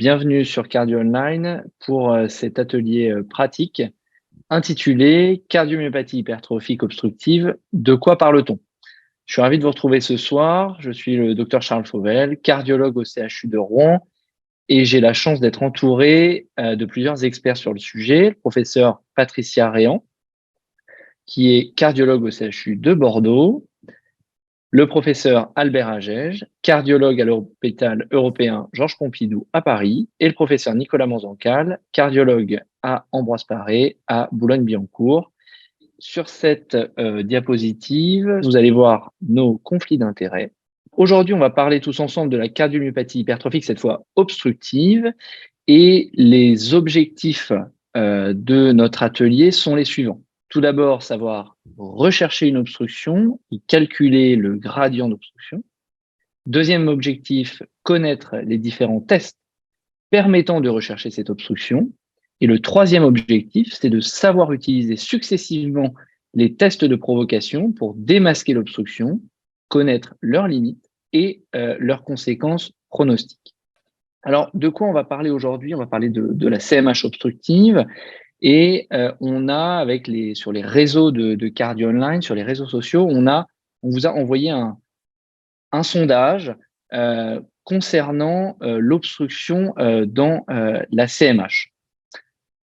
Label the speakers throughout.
Speaker 1: Bienvenue sur Cardio Online pour cet atelier pratique intitulé Cardiomyopathie hypertrophique obstructive, de quoi parle-t-on? Je suis ravi de vous retrouver ce soir. Je suis le docteur Charles Fauvel, cardiologue au CHU de Rouen, et j'ai la chance d'être entouré de plusieurs experts sur le sujet. Le professeur Patricia Réan, qui est cardiologue au CHU de Bordeaux, le professeur Albert Agege, cardiologue à l'hôpital européen Georges Pompidou à Paris, et le professeur Nicolas Manzancal, cardiologue à Ambroise Paré à Boulogne-Billancourt. Sur cette diapositive, vous allez voir nos conflits d'intérêts. Aujourd'hui, on va parler tous ensemble de la cardiomyopathie hypertrophique, cette fois obstructive, et les objectifs de notre atelier sont les suivants. Tout d'abord, savoir rechercher une obstruction et calculer le gradient d'obstruction. Deuxième objectif, connaître les différents tests permettant de rechercher cette obstruction. Et le troisième objectif, c'est de savoir utiliser successivement les tests de provocation pour démasquer l'obstruction, connaître leurs limites et leurs conséquences pronostiques. Alors, de quoi on va parler aujourd'hui? On va parler de la CMH obstructive. Et on a, sur les réseaux de Cardio Online, sur les réseaux sociaux, on vous a envoyé un sondage concernant l'obstruction dans la CMH.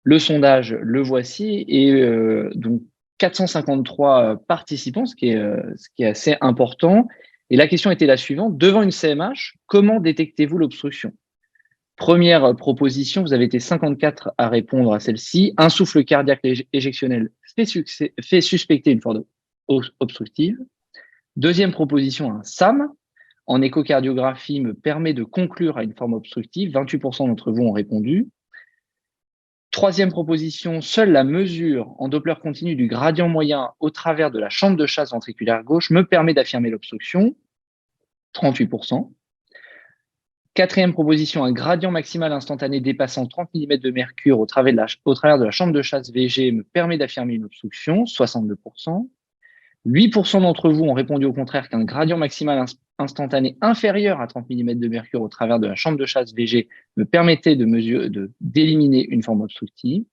Speaker 1: Le sondage, le voici, et donc 453 participants, ce qui est assez important. Et la question était la suivante: devant une CMH, comment détectez-vous l'obstruction? Première proposition, vous avez été 54 à répondre à celle-ci. Un souffle cardiaque éjectionnel fait suspecter une forme obstructive. Deuxième proposition, un SAM en échocardiographie me permet de conclure à une forme obstructive. 28% d'entre vous ont répondu. Troisième proposition, seule la mesure en Doppler continu du gradient moyen au travers de la chambre de chasse ventriculaire gauche me permet d'affirmer l'obstruction. 38%. Quatrième proposition, un gradient maximal instantané dépassant 30 mm de mercure au travers de la chambre de chasse VG me permet d'affirmer une obstruction, 62%. 8% d'entre vous ont répondu au contraire qu'un gradient maximal instantané inférieur à 30 mm de mercure au travers de la chambre de chasse VG me permettait d'éliminer une forme obstructive.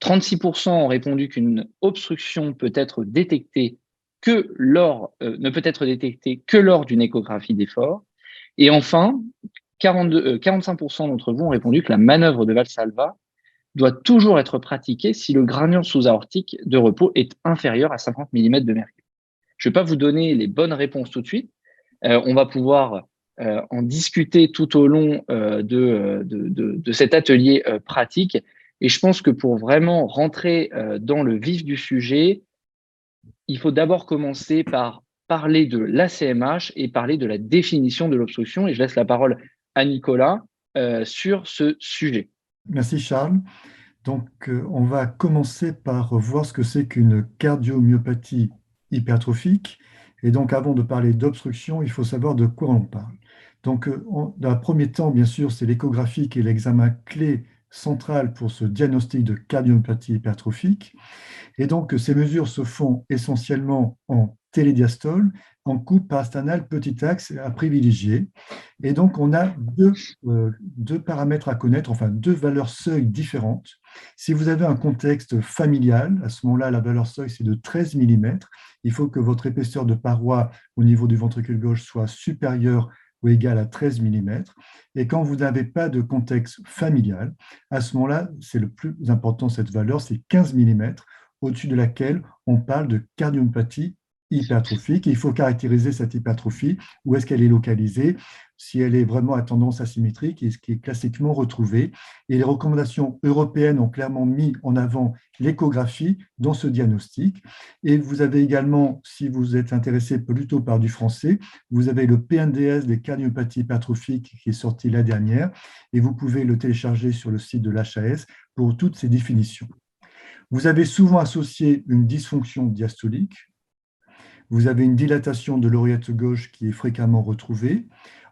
Speaker 1: 36% ont répondu qu'une obstruction peut être détectée ne peut être détectée que lors d'une échographie d'effort. Et enfin, 45% d'entre vous ont répondu que la manœuvre de Valsalva doit toujours être pratiquée si le gradient sous-aortique de repos est inférieur à 50 mm de mercure. Je ne vais pas vous donner les bonnes réponses tout de suite. On va pouvoir en discuter tout au long de cet atelier pratique. Et je pense que pour vraiment rentrer dans le vif du sujet, il faut d'abord commencer par parler de l'ACMH et parler de la définition de l'obstruction. Et je laisse la parole à Nicolas sur ce sujet.
Speaker 2: Merci Charles. Donc, on va commencer par voir ce que c'est qu'une cardiomyopathie hypertrophique. Et donc, avant de parler d'obstruction, il faut savoir de quoi on parle. Donc, dans un premier temps, bien sûr, c'est l'échographie qui est l'examen clé central pour ce diagnostic de cardiomyopathie hypertrophique. Et donc, ces mesures se font essentiellement en télédiastole, en coupe parastanale petit axe à privilégier. Et donc, on a deux paramètres à connaître, enfin deux valeurs seuil différentes. Si vous avez un contexte familial, à ce moment-là, la valeur seuil, c'est de 13 mm. Il faut que votre épaisseur de paroi au niveau du ventricule gauche soit supérieure ou égale à 13 mm. Et quand vous n'avez pas de contexte familial, à ce moment-là, c'est le plus important, cette valeur, c'est 15 mm, au-dessus de laquelle on parle de cardiomyopathie hypertrophique. Et il faut caractériser cette hypertrophie, où est-ce qu'elle est localisée, si elle est vraiment à tendance asymétrique, et ce qui est classiquement retrouvé. Et les recommandations européennes ont clairement mis en avant l'échographie dans ce diagnostic. Et vous avez également, si vous êtes intéressé plutôt par du français, vous avez le PNDS des cardiomyopathies hypertrophiques qui est sorti la dernière, et vous pouvez le télécharger sur le site de l'HAS pour toutes ces définitions. Vous avez souvent associé une dysfonction diastolique. Vous avez une dilatation de l'oreillette gauche qui est fréquemment retrouvée.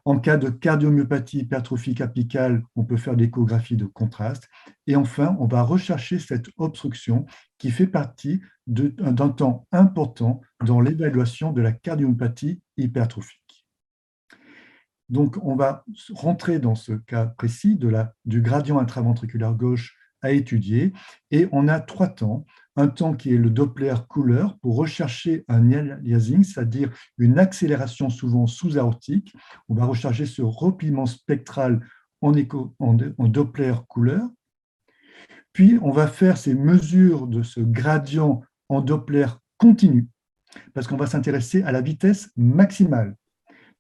Speaker 2: En cas de cardiomyopathie hypertrophique apicale, on peut faire l'échographie de contraste. Et enfin, on va rechercher cette obstruction qui fait partie d'un temps important dans l'évaluation de la cardiomyopathie hypertrophique. Donc, on va rentrer dans ce cas précis du gradient intraventriculaire gauche à étudier. Et on a 3 temps. Un temps qui est le Doppler couleur pour rechercher un aliasing, c'est-à-dire une accélération souvent sous-aortique. On va rechercher ce repliement spectral en Doppler couleur. Puis, on va faire ces mesures de ce gradient en Doppler continu, parce qu'on va s'intéresser à la vitesse maximale.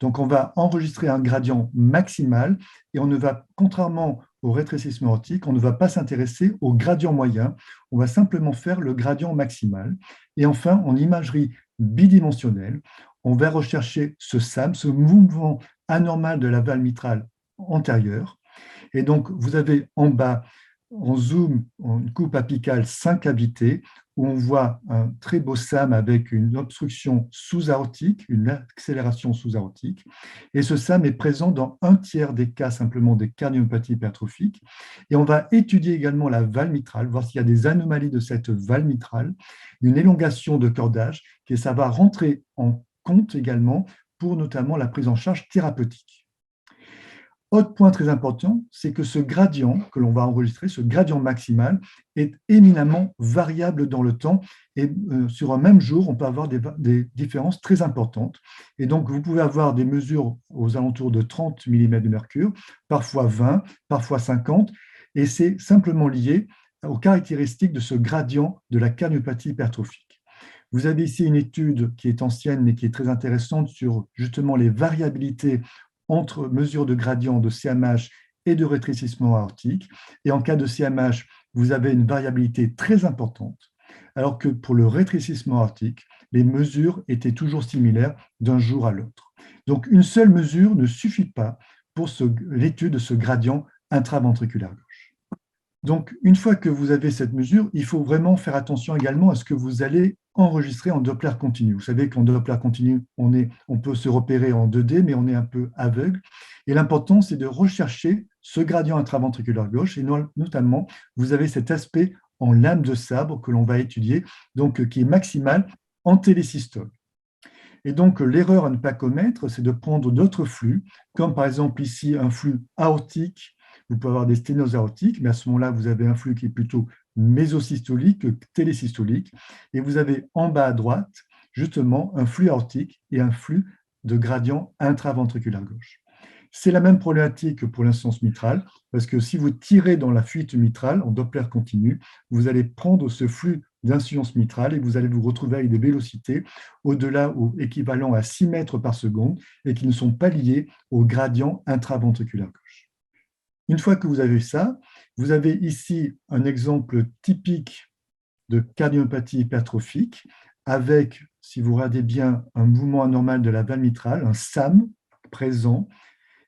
Speaker 2: Donc, on va enregistrer un gradient maximal et on ne va, contrairement au rétrécissement aortique, on ne va pas s'intéresser au gradient moyen, on va simplement faire le gradient maximal. Et enfin, en imagerie bidimensionnelle, on va rechercher ce SAM, ce mouvement anormal de la valve mitrale antérieure. Et donc, vous avez en bas, en zoom, en coupe apicale 5 cavités, où on voit un très beau SAM avec une obstruction sous-aortique, une accélération sous-aortique. Et ce SAM est présent dans 1/3 des cas simplement des cardiomyopathies hypertrophiques. Et on va étudier également la valve mitrale, voir s'il y a des anomalies de cette valve mitrale, une élongation de cordage, et ça va rentrer en compte également pour notamment la prise en charge thérapeutique. Autre point très important, c'est que ce gradient que l'on va enregistrer, ce gradient maximal, est éminemment variable dans le temps et sur un même jour, on peut avoir des différences très importantes. Et donc, vous pouvez avoir des mesures aux alentours de 30 mm de mercure, parfois 20, parfois 50, et c'est simplement lié aux caractéristiques de ce gradient de la cardiomyopathie hypertrophique. Vous avez ici une étude qui est ancienne mais qui est très intéressante sur justement les variabilités entre mesure de gradient de CMH et de rétrécissement aortique. Et en cas de CMH, vous avez une variabilité très importante, alors que pour le rétrécissement aortique, les mesures étaient toujours similaires d'un jour à l'autre. Donc, une seule mesure ne suffit pas pour l'étude de ce gradient intraventriculaire gauche. Donc, une fois que vous avez cette mesure, il faut vraiment faire attention également à ce que vous allez enregistrer en Doppler continu. Vous savez qu'en Doppler continu, on peut se repérer en 2D, mais on est un peu aveugle. Et l'important, c'est de rechercher ce gradient intraventriculaire gauche. Et notamment, vous avez cet aspect en lame de sabre que l'on va étudier, donc qui est maximal en télésystole. Et donc, l'erreur à ne pas commettre, c'est de prendre d'autres flux, comme par exemple ici un flux aortique. Vous pouvez avoir des sténoses aortiques, mais à ce moment-là, vous avez un flux qui est plutôt mésosystolique que télésystolique. Et vous avez en bas à droite, justement, un flux aortique et un flux de gradient intraventriculaire gauche. C'est la même problématique que pour l'insuffisance mitrale, parce que si vous tirez dans la fuite mitrale en Doppler continu, vous allez prendre ce flux d'insuffisance mitrale et vous allez vous retrouver avec des vélocités au-delà ou équivalent à 6 mètres par seconde et qui ne sont pas liées au gradient intraventriculaire gauche. Une fois que vous avez ça, vous avez ici un exemple typique de cardiomyopathie hypertrophique avec, si vous regardez bien, un mouvement anormal de la valve mitrale, un SAM présent.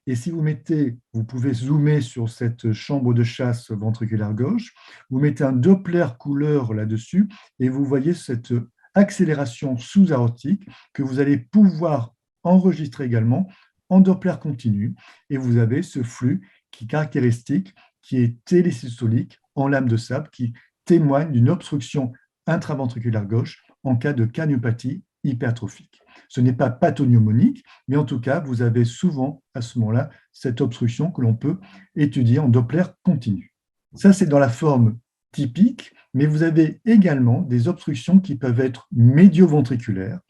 Speaker 2: Et si vous pouvez zoomer sur cette chambre de chasse ventriculaire gauche, vous mettez un Doppler couleur là-dessus et vous voyez cette accélération sous-aortique que vous allez pouvoir enregistrer également en Doppler continu. Et vous avez ce flux qui est caractéristique, qui est télésystolique en lame de sable, qui témoigne d'une obstruction intraventriculaire gauche en cas de cardiomyopathie hypertrophique. Ce n'est pas pathognomonique, mais en tout cas, vous avez souvent à ce moment-là cette obstruction que l'on peut étudier en Doppler continu. Ça, c'est dans la forme typique, mais vous avez également des obstructions qui peuvent être médio-ventriculaires,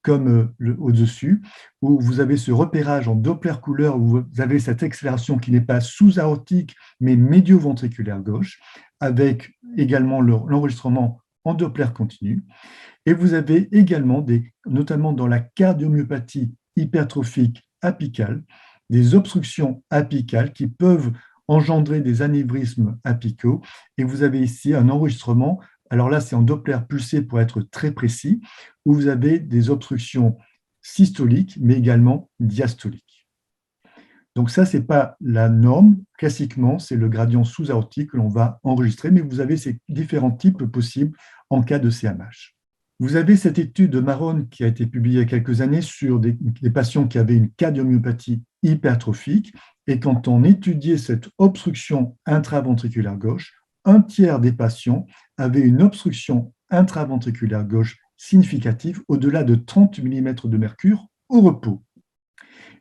Speaker 2: comme au-dessus, où vous avez ce repérage en Doppler couleur, où vous avez cette accélération qui n'est pas sous-aortique, mais médio-ventriculaire gauche, avec également l'enregistrement en Doppler continu. Et vous avez également, notamment dans la cardiomyopathie hypertrophique apicale, des obstructions apicales qui peuvent engendrer des anévrismes apicaux. Et vous avez ici un enregistrement, alors là c'est en Doppler pulsé pour être très précis, où vous avez des obstructions systoliques, mais également diastoliques. Donc ça, ce n'est pas la norme. Classiquement, c'est le gradient sous-aortique que l'on va enregistrer, mais vous avez ces différents types possibles en cas de CMH. Vous avez cette étude de Marron qui a été publiée il y a quelques années sur des patients qui avaient une cardiomyopathie hypertrophique. Et quand on étudiait cette obstruction intraventriculaire gauche, 1/3 des patients avaient une obstruction intraventriculaire gauche significative au-delà de 30 mm de mercure au repos.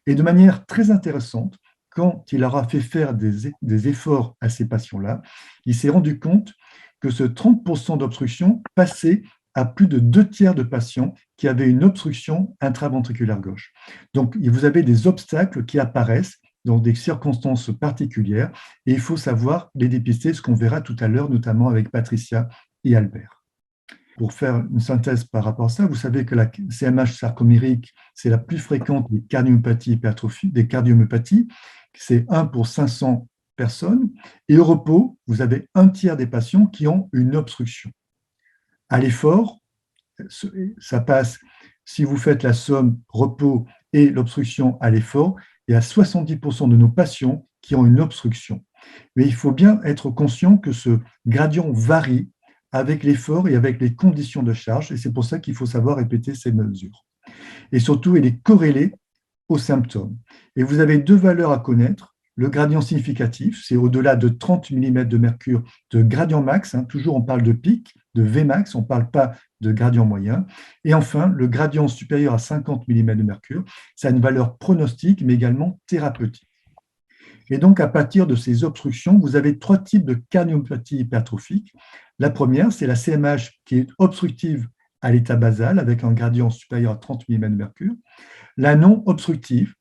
Speaker 2: Et de manière très intéressante, quand il aura fait faire des efforts à ces patients-là, il s'est rendu compte que ce 30% d'obstruction passait à plus de 2 tiers de patients qui avaient une obstruction intraventriculaire gauche. Donc, vous avez des obstacles qui apparaissent dans des circonstances particulières et il faut savoir les dépister, ce qu'on verra tout à l'heure, notamment avec Patricia et Albert. Pour faire une synthèse par rapport à ça, vous savez que la CMH sarcomérique, c'est la plus fréquente des cardiomyopathies hypertrophiques, des cardiomyopathies, c'est 1 pour 500 personnes. Et au repos, vous avez 1 tiers des patients qui ont une obstruction. À l'effort, ça passe, si vous faites la somme repos et l'obstruction à l'effort, il y a 70% de nos patients qui ont une obstruction. Mais il faut bien être conscient que ce gradient varie avec l'effort et avec les conditions de charge, et c'est pour ça qu'il faut savoir répéter ces mesures. Et surtout, il est corrélé aux symptômes. Et vous avez 2 valeurs à connaître. Le gradient significatif, c'est au-delà de 30 mm de mercure de gradient max, toujours on parle de pic, de Vmax, on ne parle pas de gradient moyen. Et enfin, le gradient supérieur à 50 mm de mercure, ça a une valeur pronostique, mais également thérapeutique. Et donc, à partir de ces obstructions, vous avez 3 types de cardiomyopathie hypertrophique. La première, c'est la CMH qui est obstructive à l'état basal, avec un gradient supérieur à 30 mm de mercure. La non obstructive,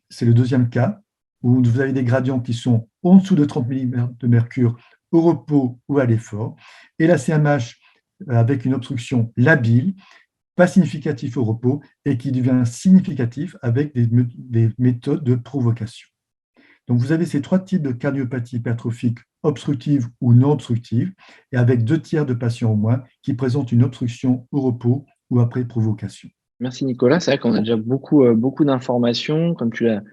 Speaker 2: c'est le deuxième cas, où vous avez des gradients qui sont en dessous de 30 mm de mercure au repos ou à l'effort. Et la CMH avec une obstruction labile, pas significatif au repos, et qui devient significatif avec des méthodes de provocation. Donc, vous avez ces 3 types de cardiopathie hypertrophique obstructive ou non obstructive, et avec 2 tiers de patients au moins qui présentent une obstruction au repos ou après provocation.
Speaker 1: Merci Nicolas. C'est vrai qu'on a déjà beaucoup d'informations. Comme tu l'as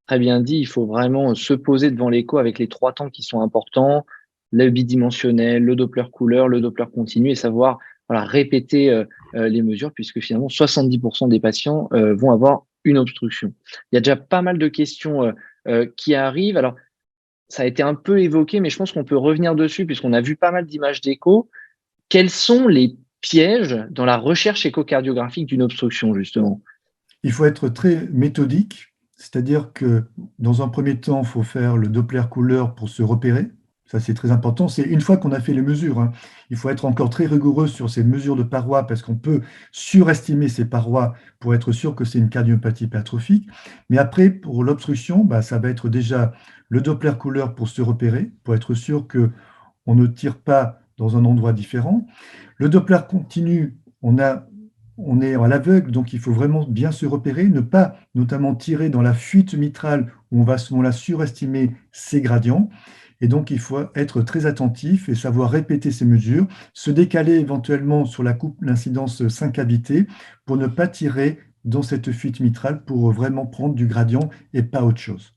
Speaker 1: très bien dit, il faut vraiment se poser devant l'écho avec les 3 temps qui sont importants, le bidimensionnel, le Doppler couleur, le Doppler continu, et savoir répéter les mesures, puisque finalement 70% des patients vont avoir une obstruction. Il y a déjà pas mal de questions qui arrivent. Alors, ça a été un peu évoqué, mais je pense qu'on peut revenir dessus, puisqu'on a vu pas mal d'images d'écho. Quels sont les pièges dans la recherche échocardiographique d'une obstruction, justement?
Speaker 2: Il faut être très méthodique, c'est-à-dire que dans un premier temps, il faut faire le Doppler couleur pour se repérer. Ça, c'est très important. C'est une fois qu'on a fait les mesures, il faut être encore très rigoureux sur ces mesures de parois parce qu'on peut surestimer ces parois pour être sûr que c'est une cardiomyopathie hypertrophique. Mais après, pour l'obstruction, ça va être déjà le Doppler couleur pour se repérer, pour être sûr qu'on ne tire pas dans un endroit différent. Le Doppler continu, on est à l'aveugle, donc il faut vraiment bien se repérer, ne pas notamment tirer dans la fuite mitrale où on va à ce moment-là surestimer ces gradients. Et donc, il faut être très attentif et savoir répéter ces mesures, se décaler éventuellement sur la coupe, l'incidence 5 cavités pour ne pas tirer dans cette fuite mitrale pour vraiment prendre du gradient et pas autre chose.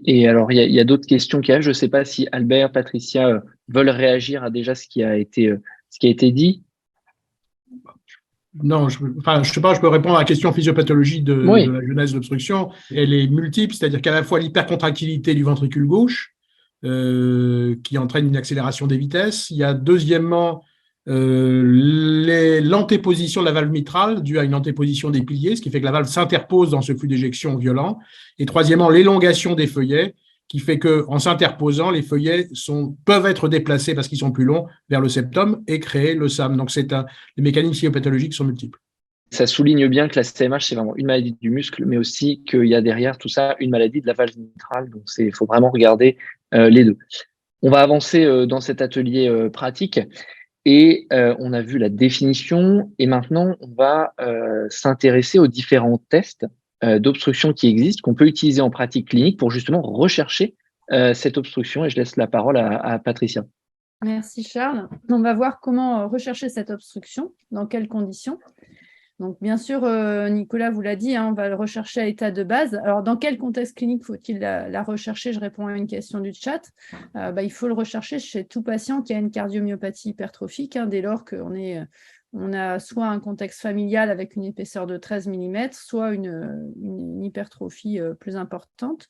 Speaker 1: Et alors, il y a d'autres questions qui arrivent. Je ne sais pas si Albert, Patricia veulent réagir à déjà ce qui a été dit.
Speaker 3: Non, je sais pas, je peux répondre à la question physiopathologie de
Speaker 1: Oui.
Speaker 3: la genèse de l'obstruction. Elle est multiple, c'est-à-dire qu'à la fois l'hypercontractilité du ventricule gauche, qui entraîne une accélération des vitesses. Il y a deuxièmement l'antéposition de la valve mitrale due à une antéposition des piliers, ce qui fait que la valve s'interpose dans ce flux d'éjection violent. Et troisièmement, l'élongation des feuillets, qui fait qu'en s'interposant, les feuillets peuvent être déplacés parce qu'ils sont plus longs vers le septum et créer le SAM. Donc, les mécanismes physiopathologiques sont multiples.
Speaker 1: Ça souligne bien que la CMH, c'est vraiment une maladie du muscle, mais aussi qu'il y a derrière tout ça une maladie de la valve mitrale. Donc, il faut vraiment regarder les deux. On va avancer dans cet atelier pratique et on a vu la définition et maintenant, on va s'intéresser aux différents tests d'obstruction qui existent, qu'on peut utiliser en pratique clinique pour justement rechercher cette obstruction. Et je laisse la parole à Patricia.
Speaker 4: Merci Charles. On va voir comment rechercher cette obstruction, dans quelles conditions. Donc, bien sûr, Nicolas vous l'a dit, on va le rechercher à l'état de base. Alors, dans quel contexte clinique faut-il la rechercher? Je réponds à une question du chat. Il faut le rechercher chez tout patient qui a une cardiomyopathie hypertrophique, dès lors on a soit un contexte familial avec une épaisseur de 13 mm, soit une hypertrophie plus importante,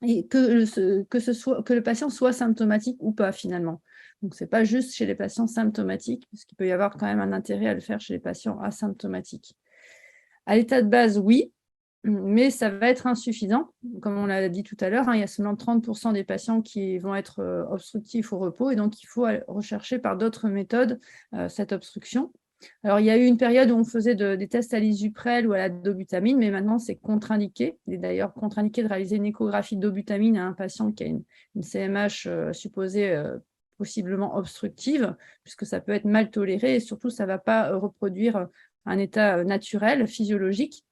Speaker 4: et que le patient soit symptomatique ou pas finalement. Donc, ce n'est pas juste chez les patients symptomatiques, parce qu'il peut y avoir quand même un intérêt à le faire chez les patients asymptomatiques. À l'état de base, oui, mais ça va être insuffisant. Comme on l'a dit tout à l'heure, il y a seulement 30% des patients qui vont être obstructifs au repos, et donc il faut rechercher par d'autres méthodes cette obstruction. Alors, il y a eu une période où on faisait des tests à l'isuprel ou à la dobutamine, mais maintenant, c'est contre-indiqué. Il est d'ailleurs contre-indiqué de réaliser une échographie de dobutamine à un patient qui a une CMH supposée possiblement obstructive, puisque ça peut être mal toléré et surtout, ça ne va pas reproduire un état naturel, physiologique.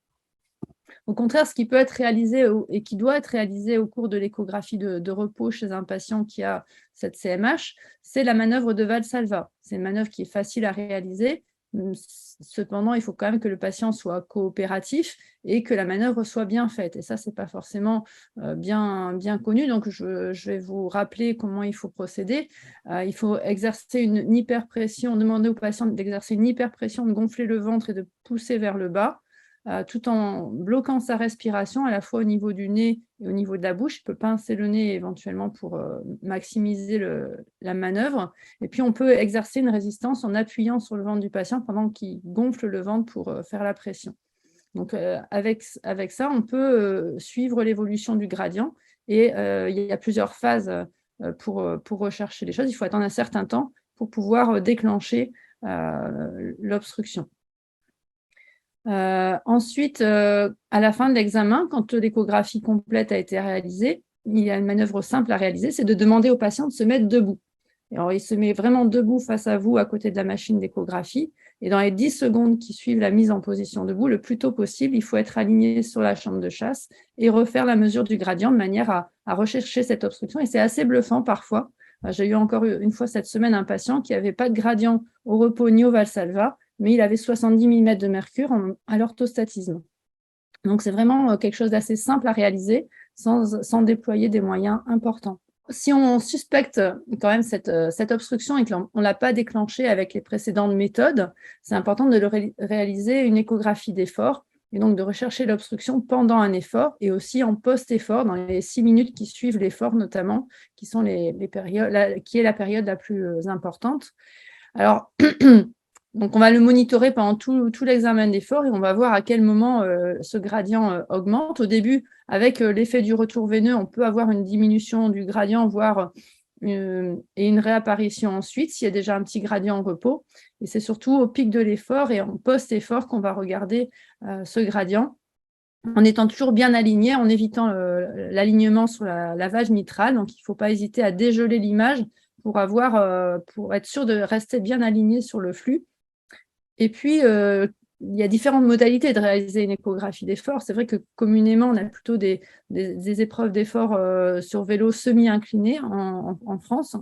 Speaker 4: Au contraire, ce qui peut être réalisé et qui doit être réalisé au cours de l'échographie de repos chez un patient qui a cette CMH, c'est la manœuvre de Valsalva. C'est une manœuvre qui est facile à réaliser. Cependant, il faut quand même que le patient soit coopératif et que la manœuvre soit bien faite. Et ça, ce n'est pas forcément bien connu. Donc, je vais vous rappeler comment il faut procéder. Il faut exercer une hyperpression, demander au patient d'exercer une hyperpression, de gonfler le ventre et de pousser vers le bas, tout en bloquant sa respiration à la fois au niveau du nez et au niveau de la bouche. Il peut pincer le nez éventuellement pour maximiser la manœuvre. Et puis, on peut exercer une résistance en appuyant sur le ventre du patient pendant qu'il gonfle le ventre pour faire la pression. Donc, avec ça, on peut suivre l'évolution du gradient. Et il y a plusieurs phases pour rechercher les choses. Il faut attendre un certain temps pour pouvoir déclencher l'obstruction. Ensuite, à la fin de l'examen, quand l'échographie complète a été réalisée, il y a une manœuvre simple à réaliser, c'est de demander au patient de se mettre debout. Alors, il se met vraiment debout face à vous, à côté de la machine d'échographie, et dans les 10 secondes qui suivent la mise en position debout, le plus tôt possible, il faut être aligné sur la chambre de chasse et refaire la mesure du gradient de manière à rechercher cette obstruction. Et c'est assez bluffant parfois. J'ai eu encore une fois cette semaine un patient qui n'avait pas de gradient au repos ni au Valsalva, mais il avait 70 mm de mercure à l'orthostatisme. Donc, c'est vraiment quelque chose d'assez simple à réaliser sans déployer des moyens importants. Si on suspecte quand même cette obstruction et qu'on ne l'a pas déclenchée avec les précédentes méthodes, c'est important de réaliser une échographie d'effort et donc de rechercher l'obstruction pendant un effort et aussi en post-effort, dans les 6 minutes qui suivent l'effort notamment, qui sont les périodes, qui est la période la plus importante. Alors, donc, on va le monitorer pendant tout l'examen d'effort et on va voir à quel moment ce gradient augmente. Au début, avec l'effet du retour veineux, on peut avoir une diminution du gradient, voire et une réapparition ensuite, s'il y a déjà un petit gradient en repos. Et c'est surtout au pic de l'effort et en post-effort qu'on va regarder ce gradient, en étant toujours bien aligné, en évitant l'alignement sur la lavage mitrale. Donc, il ne faut pas hésiter à dégeler l'image pour être sûr de rester bien aligné sur le flux. Et puis, il y a différentes modalités de réaliser une échographie d'effort. C'est vrai que communément, on a plutôt des épreuves d'effort sur vélo semi-incliné en France.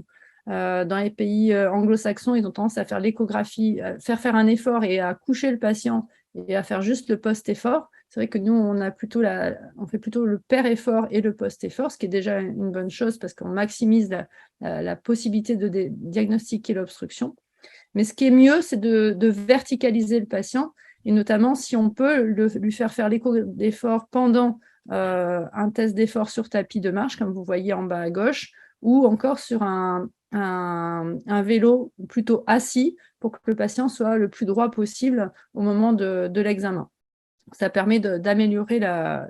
Speaker 4: Dans les pays anglo-saxons, ils ont tendance à faire l'échographie, faire un effort et à coucher le patient et à faire juste le post-effort. C'est vrai que nous, on fait plutôt le per-effort et le post-effort, ce qui est déjà une bonne chose parce qu'on maximise la possibilité de diagnostiquer l'obstruction. Mais ce qui est mieux, c'est de verticaliser le patient, et notamment si on peut lui faire l'écho d'effort pendant un test d'effort sur tapis de marche, comme vous voyez en bas à gauche, ou encore sur un vélo plutôt assis pour que le patient soit le plus droit possible au moment de l'examen. Ça permet d'améliorer la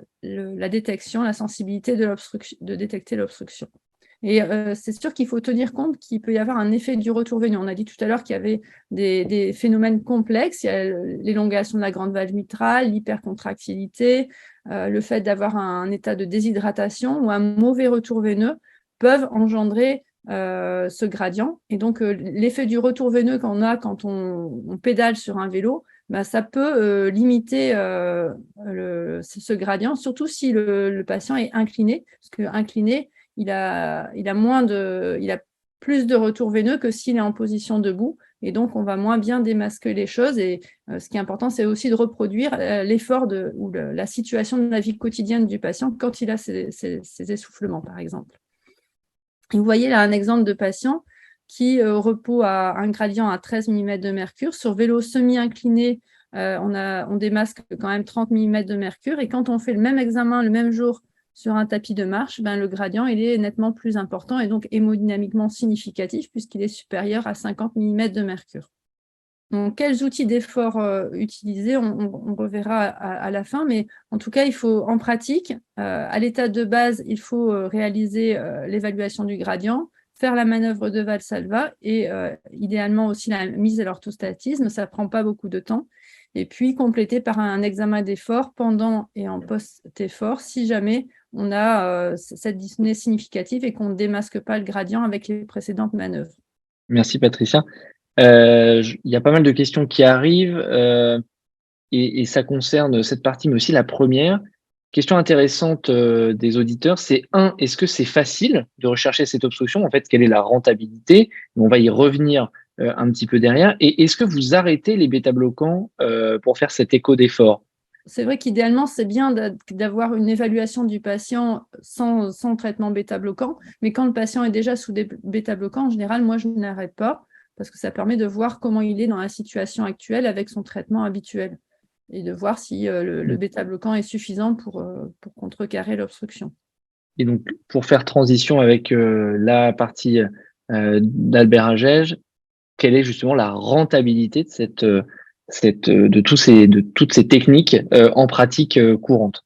Speaker 4: détection, la sensibilité de détecter l'obstruction. Et c'est sûr qu'il faut tenir compte qu'il peut y avoir un effet du retour veineux. On a dit tout à l'heure qu'il y avait des phénomènes complexes. Il y a l'élongation de la grande valve mitrale, l'hypercontractilité, le fait d'avoir un état de déshydratation ou un mauvais retour veineux peuvent engendrer ce gradient. Et donc, l'effet du retour veineux qu'on a quand on pédale sur un vélo, ça peut limiter ce gradient, surtout si le patient est incliné, parce que incliné, il a plus de retour veineux que s'il est en position debout, et donc on va moins bien démasquer les choses. Et ce qui est important, c'est aussi de reproduire l'effort ou la situation de la vie quotidienne du patient quand il a ses essoufflements, par exemple. Et vous voyez là un exemple de patient qui, au repos, a un gradient à 13 mm de mercure. Sur vélo semi-incliné, on démasque quand même 30 mm de mercure. Et quand on fait le même examen le même jour sur un tapis de marche, le gradient il est nettement plus important et donc hémodynamiquement significatif puisqu'il est supérieur à 50 mm de mercure. Donc, quels outils d'effort utiliser, on reverra à la fin, mais en tout cas, il faut, en pratique, à l'état de base, il faut réaliser l'évaluation du gradient, faire la manœuvre de Valsalva et idéalement aussi la mise à l'orthostatisme, ça ne prend pas beaucoup de temps, et puis compléter par un examen d'effort pendant et en post-effort si jamais on a cette dyspnée significative et qu'on ne démasque pas le gradient avec les précédentes manœuvres.
Speaker 1: Merci Patricia. Il y a pas mal de questions qui arrivent et ça concerne cette partie, mais aussi la première. Question intéressante des auditeurs, c'est est-ce que c'est facile de rechercher cette obstruction? En fait, quelle est la rentabilité? On va y revenir un petit peu derrière. Et est-ce que vous arrêtez les bêta-bloquants pour faire cet écho d'effort?
Speaker 4: C'est vrai qu'idéalement, c'est bien d'avoir une évaluation du patient sans traitement bêta-bloquant, mais quand le patient est déjà sous des bêta-bloquants, en général, moi, je n'arrête pas parce que ça permet de voir comment il est dans la situation actuelle avec son traitement habituel et de voir si le bêta-bloquant est suffisant pour contrecarrer l'obstruction.
Speaker 1: Et donc, pour faire transition avec la partie d'Albert Agege, quelle est justement la rentabilité de toutes ces techniques en pratique courante?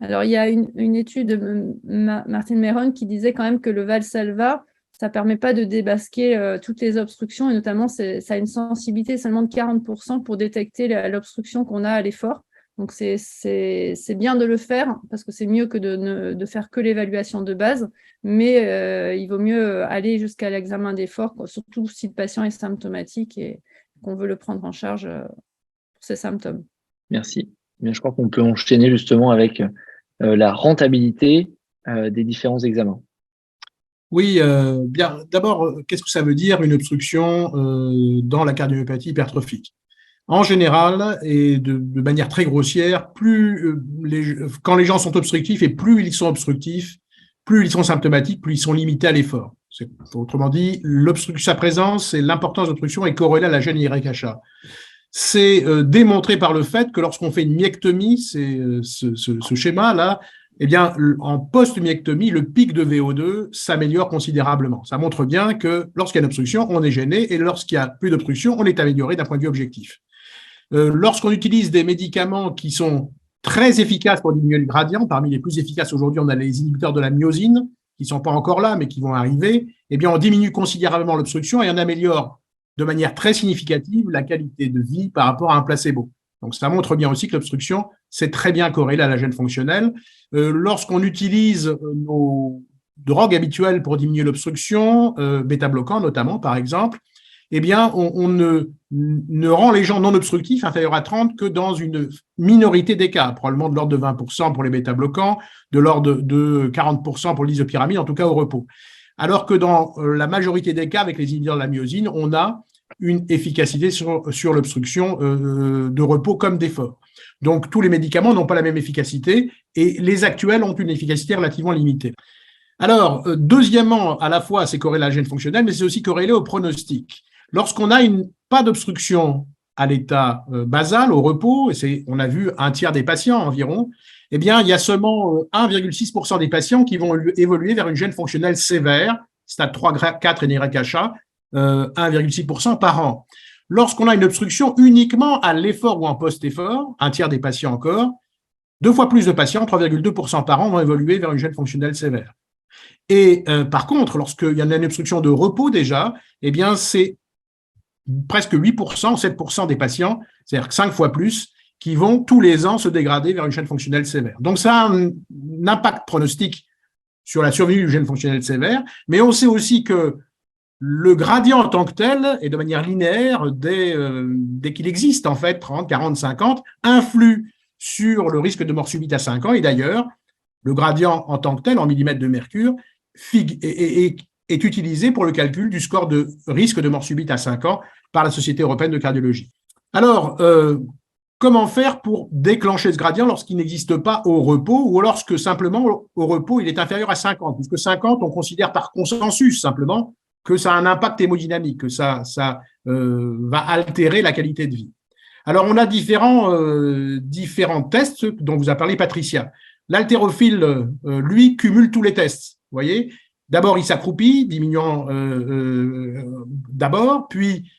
Speaker 4: Alors, il y a une étude de Martin Meron qui disait quand même que le Valsalva, ça ne permet pas de débasquer toutes les obstructions, et notamment, ça a une sensibilité seulement de 40% pour détecter l'obstruction qu'on a à l'effort. Donc, c'est bien de le faire, parce que c'est mieux que de faire que l'évaluation de base, mais il vaut mieux aller jusqu'à l'examen d'effort, surtout si le patient est symptomatique et qu'on veut le prendre en charge pour ses symptômes.
Speaker 1: Merci. Bien, je crois qu'on peut enchaîner justement avec la rentabilité des différents examens.
Speaker 3: Oui, bien. D'abord, qu'est-ce que ça veut dire une obstruction dans la cardiomyopathie hypertrophique? En général, et de manière très grossière, quand les gens sont obstructifs et plus ils sont obstructifs, plus ils sont symptomatiques, plus ils sont limités à l'effort. Autrement dit, sa présence et l'importance de l'obstruction est corrélée à la gêne YHA. C'est démontré par le fait que lorsqu'on fait une myectomie, c'est ce schéma-là, eh bien, en post-myectomie, le pic de VO2 s'améliore considérablement. Ça montre bien que lorsqu'il y a une obstruction, on est gêné, et lorsqu'il n'y a plus d'obstruction, on est amélioré d'un point de vue objectif. Lorsqu'on utilise des médicaments qui sont très efficaces pour diminuer le gradient, parmi les plus efficaces aujourd'hui, on a les inhibiteurs de la myosine, qui ne sont pas encore là, mais qui vont arriver, eh bien, on diminue considérablement l'obstruction et on améliore de manière très significative la qualité de vie par rapport à un placebo. Donc, ça montre bien aussi que l'obstruction, c'est très bien corrélé à la gêne fonctionnelle. Lorsqu'on utilise nos drogues habituelles pour diminuer l'obstruction, bêta-bloquants notamment, par exemple, eh bien, on ne rend les gens non obstructifs inférieurs à 30 que dans une minorité des cas, probablement de l'ordre de 20% pour les bêta-bloquants, de l'ordre de 40% pour l'isopyramide, en tout cas au repos. Alors que dans la majorité des cas, avec les inhibiteurs de la myosine, on a une efficacité sur l'obstruction de repos comme d'effort. Donc, tous les médicaments n'ont pas la même efficacité et les actuels ont une efficacité relativement limitée. Alors, deuxièmement, à la fois, c'est corrélé à la gêne fonctionnelle, mais c'est aussi corrélé au pronostic. Lorsqu'on a pas d'obstruction à l'état basal, au repos, et on a vu un tiers des patients environ, eh bien, il y a seulement 1,6% des patients qui vont évoluer vers une gêne fonctionnelle sévère, stade 3, 4 et NYHA, 1,6% par an. Lorsqu'on a une obstruction uniquement à l'effort ou en post-effort, un tiers des patients encore, 2 fois plus de patients, 3,2% par an, vont évoluer vers une gêne fonctionnelle sévère. Et par contre, lorsqu'il y en a une obstruction de repos déjà, eh bien, c'est presque 8%, 7% des patients, c'est-à-dire 5 fois plus, qui vont tous les ans se dégrader vers une gêne fonctionnelle sévère. Donc, ça a un impact pronostic sur la survenue d'une gêne fonctionnelle sévère, mais on sait aussi que le gradient en tant que tel, et de manière linéaire, dès qu'il existe, en fait, 30, 40, 50, influe sur le risque de mort subite à 5 ans. Et d'ailleurs, le gradient en tant que tel, en millimètres de mercure, est utilisé pour le calcul du score de risque de mort subite à 5 ans par la Société européenne de cardiologie. Alors, comment faire pour déclencher ce gradient lorsqu'il n'existe pas au repos ou lorsque simplement au repos il est inférieur à 50, puisque 50, on considère par consensus simplement que ça a un impact hémodynamique, que ça va altérer la qualité de vie. Alors, on a différents tests dont vous a parlé Patricia. L'haltérophile, lui, cumule tous les tests. Vous voyez, d'abord, il s'accroupit, diminuant d'abord, puis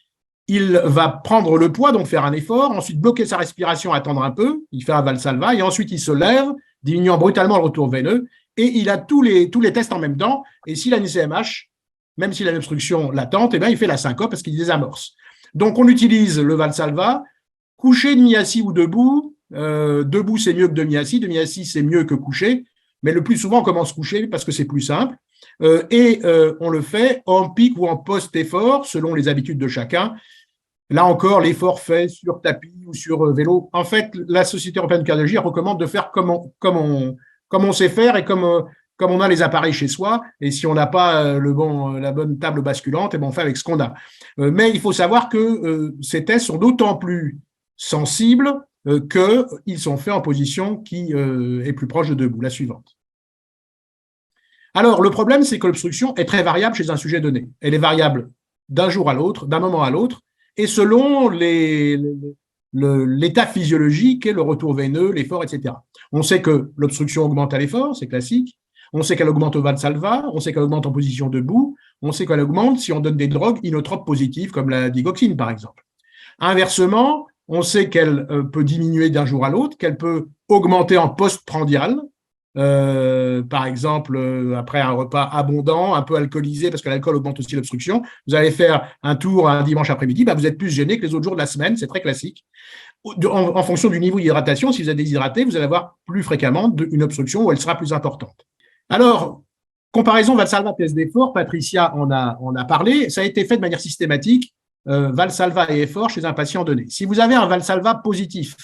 Speaker 3: il va prendre le poids, donc faire un effort, ensuite bloquer sa respiration, attendre un peu, il fait un Valsalva, et ensuite il se lève, diminuant brutalement le retour veineux, et il a tous les tests en même temps, et s'il a une CMH, même s'il a une obstruction latente, eh bien, il fait la syncope parce qu'il désamorce. Donc on utilise le Valsalva, couché, demi-assis ou debout. Debout, c'est mieux que demi-assis, demi-assis, c'est mieux que couché, mais le plus souvent, on commence couché parce que c'est plus simple. On le fait en pic ou en post-effort, selon les habitudes de chacun. Là encore, l'effort fait sur tapis ou sur vélo. En fait, la Société européenne de cardiologie recommande de faire comme on sait faire et comme on a les appareils chez soi. Et si on n'a pas la bonne table basculante, eh ben on fait avec ce qu'on a. Mais il faut savoir que ces tests sont d'autant plus sensibles qu'ils sont faits en position qui est plus proche de debout. La suivante. Alors, le problème, c'est que l'obstruction est très variable chez un sujet donné. Elle est variable d'un jour à l'autre, d'un moment à l'autre, et selon l'état physiologique et le retour veineux, l'effort, etc. On sait que l'obstruction augmente à l'effort, c'est classique. On sait qu'elle augmente au Valsalva, on sait qu'elle augmente en position debout, on sait qu'elle augmente si on donne des drogues inotropes positives, comme la digoxine, par exemple. Inversement, on sait qu'elle peut diminuer d'un jour à l'autre, qu'elle peut augmenter en postprandial, par exemple, après un repas abondant, un peu alcoolisé, parce que l'alcool augmente aussi l'obstruction, vous allez faire un tour un dimanche après-midi, vous êtes plus gêné que les autres jours de la semaine, c'est très classique. En fonction du niveau d'hydratation, si vous êtes déshydraté, vous allez avoir plus fréquemment une obstruction où elle sera plus importante. Alors, comparaison Valsalva test d'effort, Patricia en a parlé, ça a été fait de manière systématique, Valsalva et effort chez un patient donné. Si vous avez un Valsalva positif,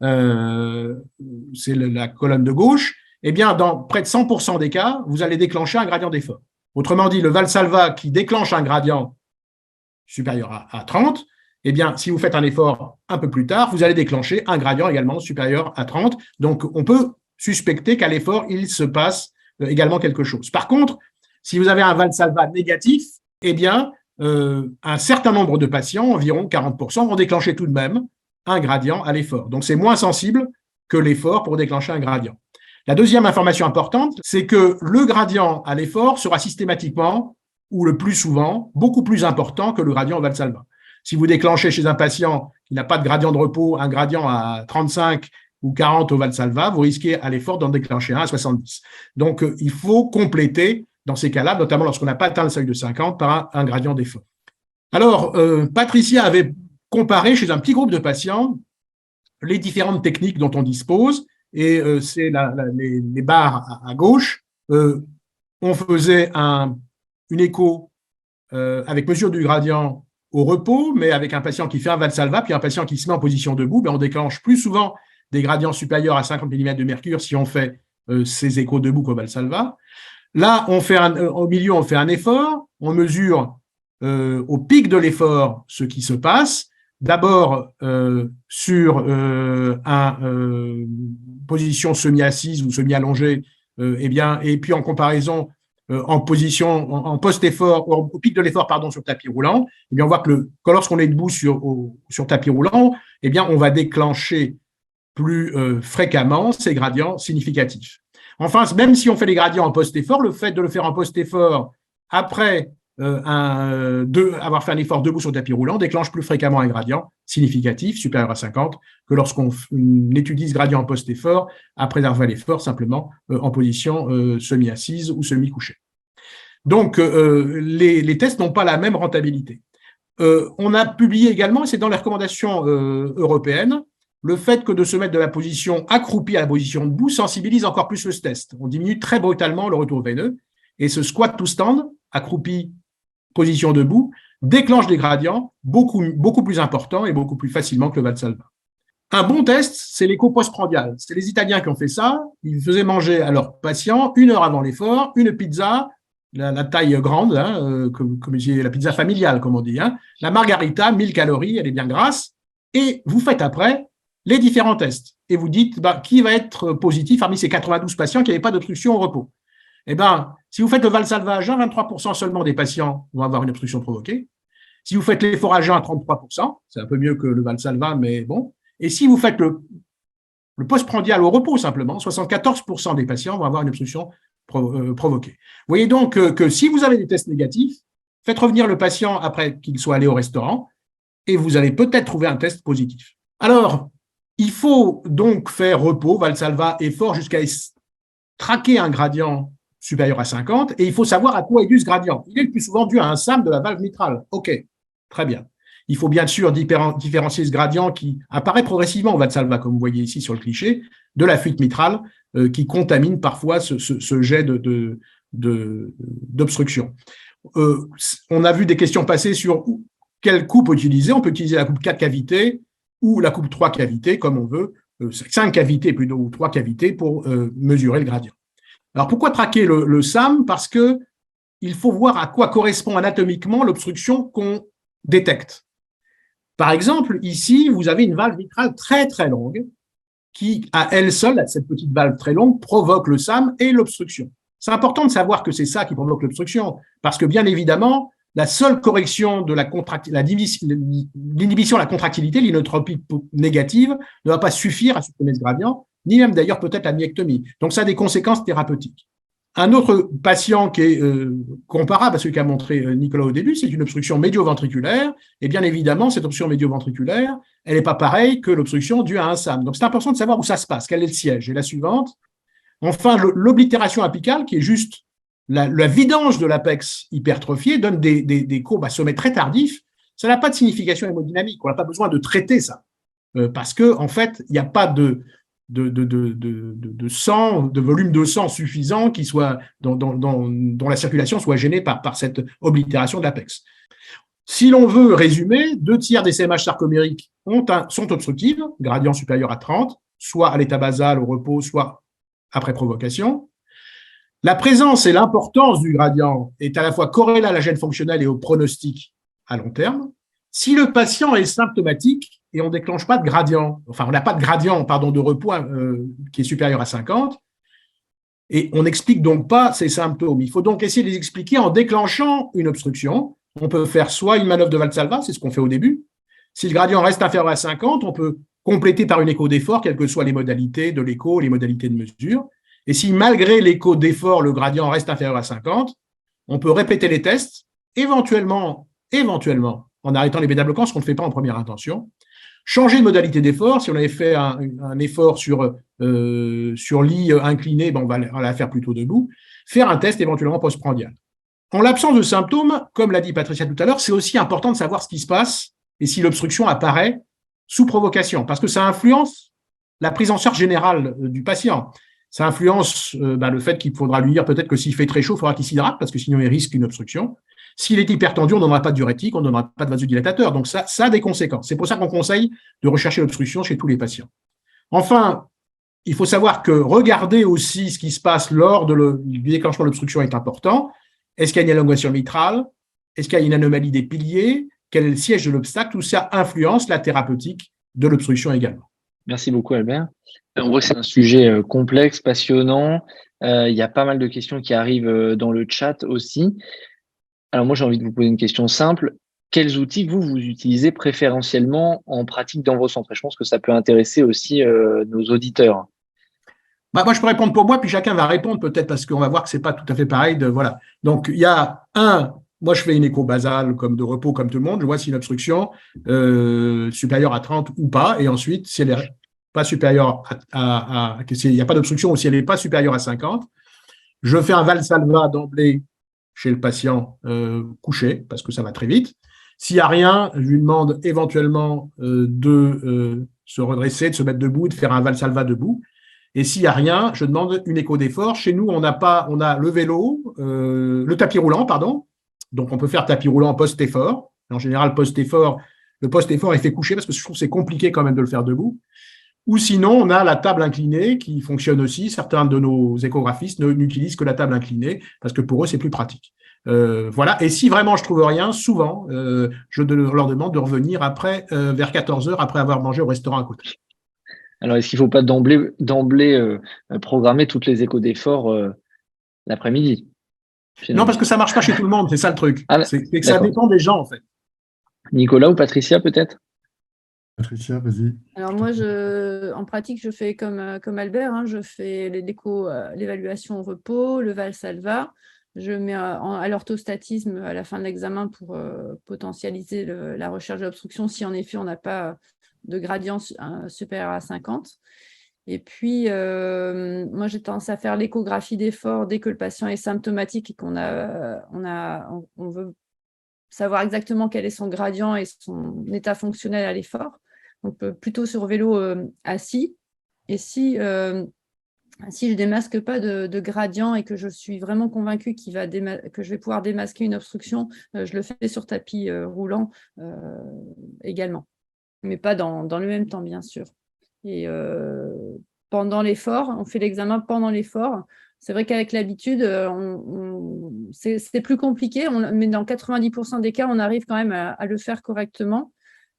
Speaker 3: c'est la colonne de gauche, eh bien, dans près de 100% des cas, vous allez déclencher un gradient d'effort. Autrement dit, le Valsalva qui déclenche un gradient supérieur à 30, eh bien, si vous faites un effort un peu plus tard, vous allez déclencher un gradient également supérieur à 30. Donc, on peut suspecter qu'à l'effort, il se passe également quelque chose. Par contre, si vous avez un Valsalva négatif, eh bien, un certain nombre de patients, environ 40%, vont déclencher tout de même un gradient à l'effort. Donc, c'est moins sensible que l'effort pour déclencher un gradient. La deuxième information importante, c'est que le gradient à l'effort sera systématiquement, ou le plus souvent, beaucoup plus important que le gradient au Valsalva. Si vous déclenchez chez un patient qui n'a pas de gradient de repos, un gradient à 35 ou 40 au Valsalva, vous risquez à l'effort d'en déclencher un à 70. Donc, il faut compléter dans ces cas-là, notamment lorsqu'on n'a pas atteint le seuil de 50, par un gradient d'effort. Alors, Patricia avait comparé chez un petit groupe de patients les différentes techniques dont on dispose, et c'est les barres à gauche. On faisait une écho avec mesure du gradient au repos, mais avec un patient qui fait un Valsalva, puis un patient qui se met en position debout, on déclenche plus souvent des gradients supérieurs à 50 mm de mercure si on fait ces échos debout qu'au Valsalva. Là, au milieu, on fait un effort, on mesure au pic de l'effort ce qui se passe. D'abord sur position semi-assise ou semi-allongée, et puis en comparaison en position en post-effort, au pic de l'effort, sur tapis roulant, eh bien on voit que lorsqu'on est debout sur tapis roulant, eh bien on va déclencher plus fréquemment ces gradients significatifs. Enfin, même si on fait les gradients en post-effort, le fait de le faire en post-effort après avoir fait un effort debout sur tapis roulant déclenche plus fréquemment un gradient significatif supérieur à 50 que lorsqu'on étudie ce gradient en post-effort après avoir fait l'effort simplement en position semi-assise ou semi-couchée. Donc, les tests n'ont pas la même rentabilité. On a publié également, et c'est dans les recommandations européennes, le fait que de se mettre de la position accroupie à la position debout sensibilise encore plus le test. On diminue très brutalement le retour veineux, et ce squat to stand, accroupi, position debout, déclenche des gradients beaucoup plus importants et beaucoup plus facilement que le Valsalva. Un bon test, c'est l'écho postprandial. C'est les Italiens qui ont fait ça. Ils faisaient manger à leurs patients 1 heure avant l'effort, une pizza, la taille grande, comme la pizza familiale, comme on dit, la margarita, 1000 calories, elle est bien grasse, et vous faites après les différents tests. Et vous dites qui va être positif parmi ces 92 patients qui n'avaient pas d'obstruction au repos. Eh bien, si vous faites le Valsalva à jeun, 23% seulement des patients vont avoir une obstruction provoquée. Si vous faites l'effort à jeun à 33%, c'est un peu mieux que le Valsalva, mais bon. Et si vous faites le postprandial au repos simplement, 74% des patients vont avoir une obstruction provoquée. Vous voyez donc que si vous avez des tests négatifs, faites revenir le patient après qu'il soit allé au restaurant et vous allez peut-être trouver un test positif. Alors, il faut donc faire repos, Valsalva, effort jusqu'à traquer un gradient supérieur à 50, et il faut savoir à quoi est dû ce gradient. Il est le plus souvent dû à un SAM de la valve mitrale. OK, très bien. Il faut bien sûr différencier ce gradient qui apparaît progressivement au Valsalva, comme vous voyez ici sur le cliché, de la fuite mitrale qui contamine parfois ce jet d'obstruction. On a vu des questions passer sur quelle coupe utiliser. On peut utiliser la coupe 4 cavités ou la coupe 3 cavités, comme on veut, 5 cavités plutôt, ou 3 cavités pour mesurer le gradient. Alors, pourquoi traquer le SAM? Parce qu'il faut voir à quoi correspond anatomiquement l'obstruction qu'on détecte. Par exemple, ici, vous avez une valve mitrale très, très longue qui, à elle seule, cette petite valve très longue, provoque le SAM et l'obstruction. C'est important de savoir que c'est ça qui provoque l'obstruction, parce que, bien évidemment, la seule correction de l'inhibition de la contractilité, l'inotropie négative, ne va pas suffire à supprimer ce gradient, ni même d'ailleurs peut-être la myectomie. Donc, ça a des conséquences thérapeutiques. Un autre patient qui est comparable à celui qu'a montré Nicolas au début, c'est une obstruction médio-ventriculaire. Et bien évidemment, cette obstruction médio-ventriculaire, elle n'est pas pareille que l'obstruction due à un SAM. Donc, c'est important de savoir où ça se passe, quel est le siège. Et la suivante, enfin, l'oblitération apicale, qui est juste la vidange de l'apex hypertrophié, donne des courbes à sommet très tardifs. Ça n'a pas de signification hémodynamique. On n'a pas besoin de traiter ça. Parce qu'en fait, il n'y a pas de sang, de volume de sang suffisant qui soit dont la circulation soit gênée par cette oblitération de l'apex. Si l'on veut résumer, 2/3 des CMH sarcomériques sont obstructives, gradient supérieur à 30, soit à l'état basal, au repos, soit après provocation. La présence et l'importance du gradient est à la fois corrélée à la gêne fonctionnelle et au pronostic à long terme. Si le patient est symptomatique et on ne déclenche pas de gradient, enfin on n'a pas de gradient de repos qui est supérieur à 50, et on n'explique donc pas ces symptômes. Il faut donc essayer de les expliquer en déclenchant une obstruction. On peut faire soit une manœuvre de Valsalva, c'est ce qu'on fait au début. Si le gradient reste inférieur à 50, on peut compléter par une écho d'effort, quelles que soient les modalités de l'écho, les modalités de mesure. Et si malgré l'écho d'effort, le gradient reste inférieur à 50, on peut répéter les tests, éventuellement, en arrêtant les bêta-bloquants, ce qu'on ne fait pas en première intention, changer de modalité d'effort. Si on avait fait un effort sur lit incliné, on va la faire plutôt debout. Faire un test éventuellement postprandial. En l'absence de symptômes, comme l'a dit Patricia tout à l'heure, c'est aussi important de savoir ce qui se passe et si l'obstruction apparaît sous provocation, parce que ça influence la prise en charge générale du patient. Ça influence le fait qu'il faudra lui dire peut-être que s'il fait très chaud, il faudra qu'il s'hydrate, parce que sinon il risque une obstruction. S'il est hypertendu, on ne donnera pas de diurétique, on ne donnera pas de vasodilatateur. Donc ça a des conséquences. C'est pour ça qu'on conseille de rechercher l'obstruction chez tous les patients. Enfin, il faut savoir que regarder aussi ce qui se passe lors du déclenchement de l'obstruction est important. Est-ce qu'il y a une élongation mitrale? Est-ce qu'il y a une anomalie des piliers? Quel est le siège de l'obstacle? Tout ça influence la thérapeutique de l'obstruction également.
Speaker 1: Merci beaucoup, Albert. On voit que c'est un sujet complexe, passionnant. Il y a pas mal de questions qui arrivent dans le chat aussi. Alors moi, j'ai envie de vous poser une question simple. Quels outils vous utilisez préférentiellement en pratique dans vos centres? Et je pense que ça peut intéresser aussi nos auditeurs.
Speaker 3: Moi, je peux répondre pour moi, puis chacun va répondre peut-être parce qu'on va voir que c'est pas tout à fait pareil. Voilà. Donc, il y a moi, je fais une écho basale comme de repos comme tout le monde. Je vois si une obstruction supérieure à 30 ou pas. Et ensuite, si elle est pas supérieure il n'y a pas d'obstruction ou si elle n'est pas supérieure à 50, je fais un Valsalva d'emblée chez le patient couché parce que ça va très vite. S'il n'y a rien, je lui demande éventuellement de se redresser, de se mettre debout, de faire un Valsalva debout. Et s'il n'y a rien, je demande une écho d'effort. Chez nous, on a le vélo, le tapis roulant, pardon. Donc, on peut faire tapis roulant post-effort. En général, post-effort, le post-effort est fait coucher parce que je trouve que c'est compliqué quand même de le faire debout. Ou sinon, on a la table inclinée qui fonctionne aussi. Certains de nos échographistes n'utilisent que la table inclinée parce que pour eux, c'est plus pratique. Voilà. Et si vraiment je trouve rien, souvent, je leur demande de revenir après, vers 14h, après avoir mangé au restaurant à côté.
Speaker 1: Alors, est-ce qu'il ne faut pas d'emblée programmer toutes les échos d'effort l'après-midi?
Speaker 3: Non, parce que ça ne marche pas chez tout le monde, c'est ça le truc. C'est que ça dépend des gens, en fait.
Speaker 1: Nicolas ou Patricia, peut-être?
Speaker 2: Patricia, vas-y.
Speaker 4: Alors moi, en pratique, je fais comme Albert, je fais l'évaluation au repos, le Valsalva. je mets à l'orthostatisme à la fin de l'examen pour potentialiser la recherche d'obstruction si en effet on n'a pas de gradient supérieur à 50. Et puis, moi, j'ai tendance à faire l'échographie d'effort dès que le patient est symptomatique et qu'on veut savoir exactement quel est son gradient et son état fonctionnel à l'effort. Donc, plutôt sur vélo assis. Et si je ne démasque pas de gradient et que je suis vraiment convaincue que je vais pouvoir démasquer une obstruction, je le fais sur tapis roulant également. Mais pas dans le même temps, bien sûr. Et pendant l'effort, on fait l'examen pendant l'effort. C'est vrai qu'avec l'habitude, c'est plus compliqué, mais dans 90% des cas, on arrive quand même à le faire correctement.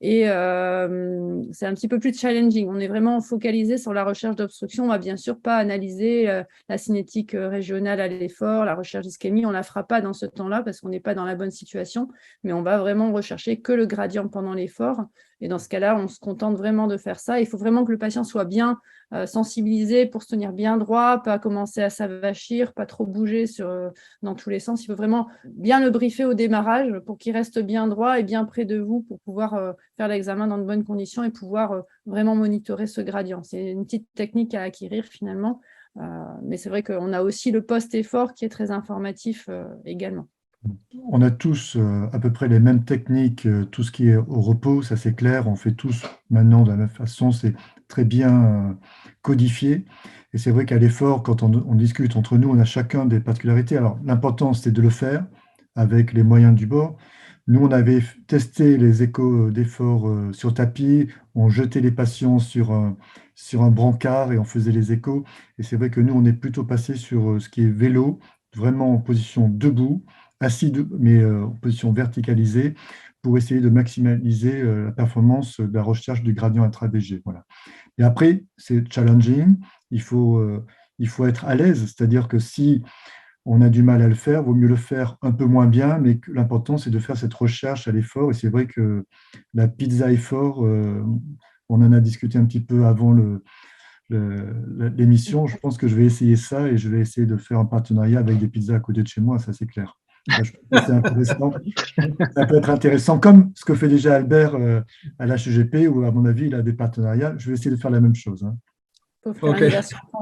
Speaker 4: Et c'est un petit peu plus challenging. On est vraiment focalisé sur la recherche d'obstruction. On ne va bien sûr pas analyser la cinétique régionale à l'effort, la recherche d'ischémie. On ne la fera pas dans ce temps-là parce qu'on n'est pas dans la bonne situation. Mais on va vraiment rechercher que le gradient pendant l'effort. Et dans ce cas-là, on se contente vraiment de faire ça. Il faut vraiment que le patient soit bien sensibilisé pour se tenir bien droit, pas commencer à s'avachir, pas trop bouger dans tous les sens. Il faut vraiment bien le briefer au démarrage pour qu'il reste bien droit et bien près de vous pour pouvoir faire l'examen dans de bonnes conditions et pouvoir vraiment monitorer ce gradient. C'est une petite technique à acquérir finalement, mais c'est vrai qu'on a aussi le post-effort qui est très informatif également.
Speaker 2: On a tous à peu près les mêmes techniques, tout ce qui est au repos, ça c'est clair, on fait tous maintenant de la même façon, c'est très bien codifié. Et c'est vrai qu'à l'effort, quand on discute entre nous, on a chacun des particularités. Alors l'important, c'est de le faire avec les moyens du bord. Nous, on avait testé les échos d'effort sur tapis, on jetait les patients sur un brancard et on faisait les échos. Et c'est vrai que nous, on est plutôt passé sur ce qui est vélo, vraiment en position debout, assis, mais en position verticalisée, pour essayer de maximaliser la performance de la recherche du gradient intra-BG. Voilà. Et après, c'est challenging, il faut être à l'aise, c'est-à-dire que si on a du mal à le faire, il vaut mieux le faire un peu moins bien, mais l'important, c'est de faire cette recherche à l'effort. Et c'est vrai que la pizza effort, on en a discuté un petit peu avant l'émission. Je pense que je vais essayer ça et je vais essayer de faire un partenariat avec des pizzas à côté de chez moi, ça c'est clair. Ça, je pense que c'est intéressant. Ça peut être intéressant, comme ce que fait déjà Albert à l'HEGP, où à mon avis, il a des partenariats. Je vais essayer de faire la même chose.
Speaker 3: Okay.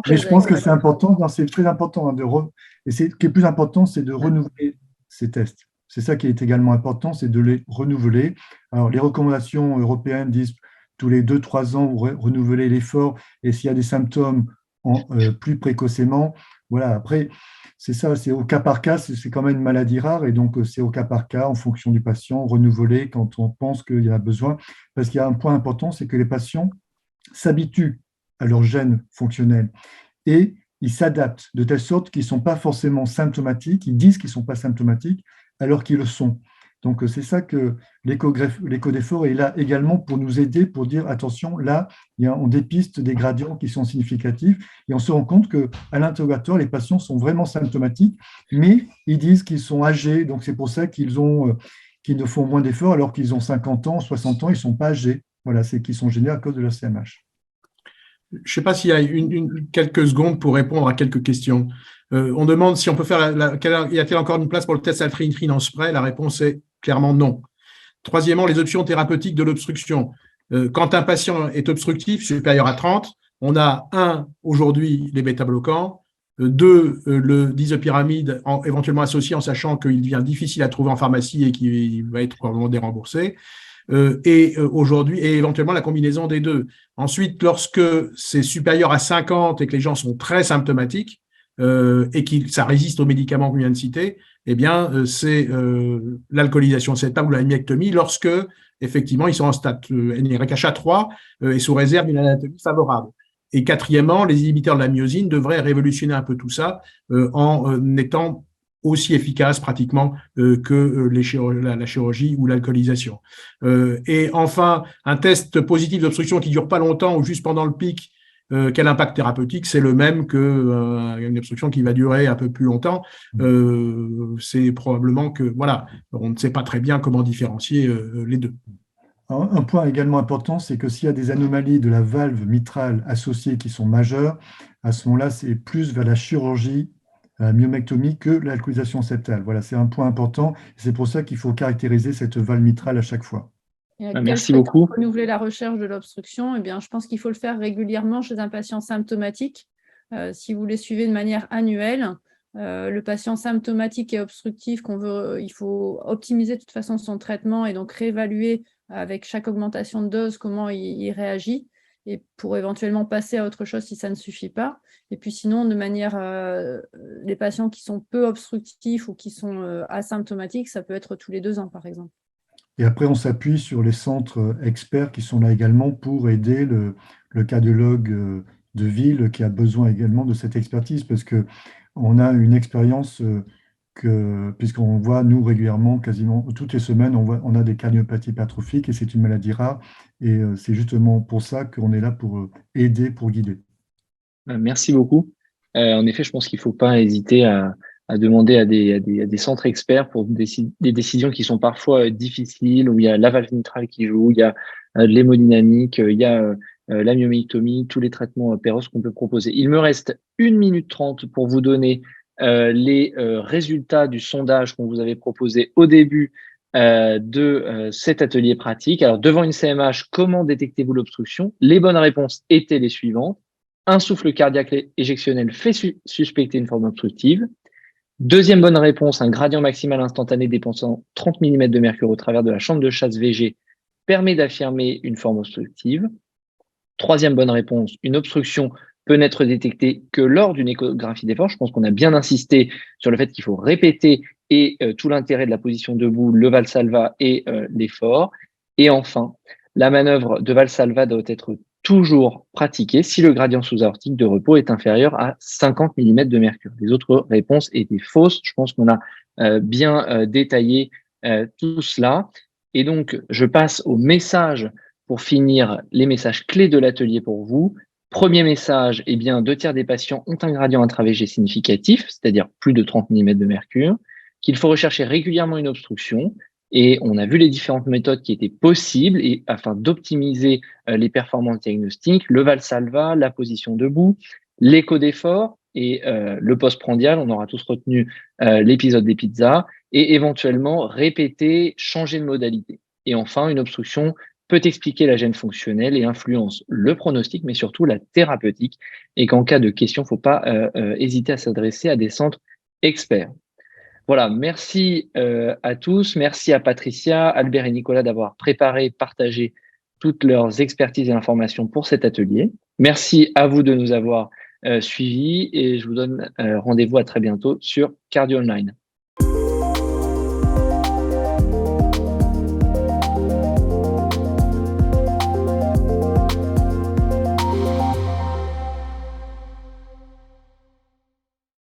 Speaker 2: Mais je pense que c'est important, c'est très important. Et ce qui est plus important, c'est de renouveler ces tests. C'est ça qui est également important, c'est de les renouveler. Alors, les recommandations européennes disent tous les 2-3 ans, vous renouvelez l'effort, et s'il y a des symptômes plus précocement, voilà. Après, c'est ça, c'est au cas par cas, c'est quand même une maladie rare, et donc c'est au cas par cas, en fonction du patient, renouveler quand on pense qu'il y a besoin. Parce qu'il y a un point important, c'est que les patients s'habituent à leur gène fonctionnel et ils s'adaptent de telle sorte qu'ils ne sont pas forcément symptomatiques, ils disent qu'ils ne sont pas symptomatiques alors qu'ils le sont. Donc c'est ça que l'écho d'effort est là également pour nous aider, pour dire attention, là, on dépiste des gradients qui sont significatifs et on se rend compte qu'à l'interrogatoire, les patients sont vraiment symptomatiques, mais ils disent qu'ils sont âgés, donc c'est pour ça qu'ils ne font moins d'efforts alors qu'ils ont 50 ans, 60 ans, ils ne sont pas âgés. Voilà, c'est qu'ils sont gênés à cause de leur CMH.
Speaker 3: Je ne sais pas s'il y a quelques secondes pour répondre à quelques questions. On demande si on peut faire y a-t-il encore une place pour le test alpha-nitrine en spray? La réponse est clairement non. Troisièmement, les options thérapeutiques de l'obstruction. Quand un patient est obstructif supérieur à 30, on a aujourd'hui les bêta-bloquants, 2, le disopyramide éventuellement associé en sachant qu'il devient difficile à trouver en pharmacie et qu'il va être probablement déremboursé. Aujourd'hui, et éventuellement la combinaison des deux. Ensuite, lorsque c'est supérieur à 50 et que les gens sont très symptomatiques et que ça résiste aux médicaments qu'on vient de citer, eh bien, c'est l'alcoolisation de cette table ou la myectomie lorsque, effectivement, ils sont en stade NRKH3 et sous réserve d'une anatomie favorable. Et quatrièmement, les inhibiteurs de la myosine devraient révolutionner un peu tout ça en étant aussi efficace pratiquement que la chirurgie ou l'alcoolisation. Et enfin, un test positif d'obstruction qui ne dure pas longtemps ou juste pendant le pic, quel impact thérapeutique? C'est le même qu'une obstruction qui va durer un peu plus longtemps. C'est probablement que, voilà, on ne sait pas très bien comment différencier les deux.
Speaker 2: Un point également important, c'est que s'il y a des anomalies de la valve mitrale associées qui sont majeures, à ce moment-là, c'est plus vers la chirurgie à la myomectomie que l'alcoolisation septale. Voilà, c'est un point important. C'est pour ça qu'il faut caractériser cette valve mitrale à chaque fois.
Speaker 4: Et à quelle
Speaker 1: Merci
Speaker 4: fréquence
Speaker 1: beaucoup.
Speaker 4: renouveler la recherche de l'obstruction? Eh bien, je pense qu'il faut le faire régulièrement chez un patient symptomatique. Si vous les suivez de manière annuelle, le patient symptomatique et obstructif il faut optimiser de toute façon son traitement et donc réévaluer avec chaque augmentation de dose comment il réagit et pour éventuellement passer à autre chose si ça ne suffit pas. Et puis sinon, de manière, les patients qui sont peu obstructifs ou qui sont asymptomatiques, ça peut être tous les 2 ans, par exemple.
Speaker 2: Et après, on s'appuie sur les centres experts qui sont là également pour aider le cardiologue de ville qui a besoin également de cette expertise parce qu'on a une expérience puisqu'on voit, nous, régulièrement, quasiment toutes les semaines, on a des cardiopathies hypertrophiques et c'est une maladie rare. Et c'est justement pour ça qu'on est là pour aider, pour guider.
Speaker 1: Merci beaucoup. En effet, je pense qu'il ne faut pas hésiter à demander à des centres experts pour des décisions qui sont parfois difficiles, où il y a la valve mitrale qui joue, il y a de l'hémodynamique, il y a la myomectomie, tous les traitements Péros qu'on peut proposer. Il me reste 1 minute 30 pour vous donner les résultats du sondage qu'on vous avait proposé au début de cet atelier pratique. Alors, devant une CMH, comment détectez-vous l'obstruction? Les bonnes réponses étaient les suivantes. Un souffle cardiaque éjectionnel fait suspecter une forme obstructive. Deuxième bonne réponse, un gradient maximal instantané dépensant 30 mm de mercure au travers de la chambre de chasse VG permet d'affirmer une forme obstructive. Troisième bonne réponse, une obstruction peut n'être détectée que lors d'une échographie d'effort. Je pense qu'on a bien insisté sur le fait qu'il faut répéter et tout l'intérêt de la position debout, le Valsalva et l'effort. Et enfin, la manœuvre de Valsalva doit être toujours pratiquée si le gradient sous-aortique de repos est inférieur à 50 mm de mercure. Les autres réponses étaient fausses. Je pense qu'on a bien détaillé tout cela. Et donc, je passe au message pour finir, les messages clés de l'atelier pour vous. Premier message, eh bien, 2/3 des patients ont un gradient intravégé significatif, c'est-à-dire plus de 30 mm de mercure, qu'il faut rechercher régulièrement une obstruction. Et on a vu les différentes méthodes qui étaient possibles et afin d'optimiser les performances diagnostiques, le Valsalva, la position debout, l'écho d'effort et le postprandial. On aura tous retenu l'épisode des pizzas et éventuellement répéter, changer de modalité. Et enfin, une obstruction peut expliquer la gêne fonctionnelle et influence le pronostic, mais surtout la thérapeutique. Et qu'en cas de question, il ne faut pas hésiter à s'adresser à des centres experts. Voilà, merci à tous. Merci à Patricia, Albert et Nicolas d'avoir préparé, partagé toutes leurs expertises et informations pour cet atelier. Merci à vous de nous avoir suivis et je vous donne rendez-vous à très bientôt sur Cardio Online.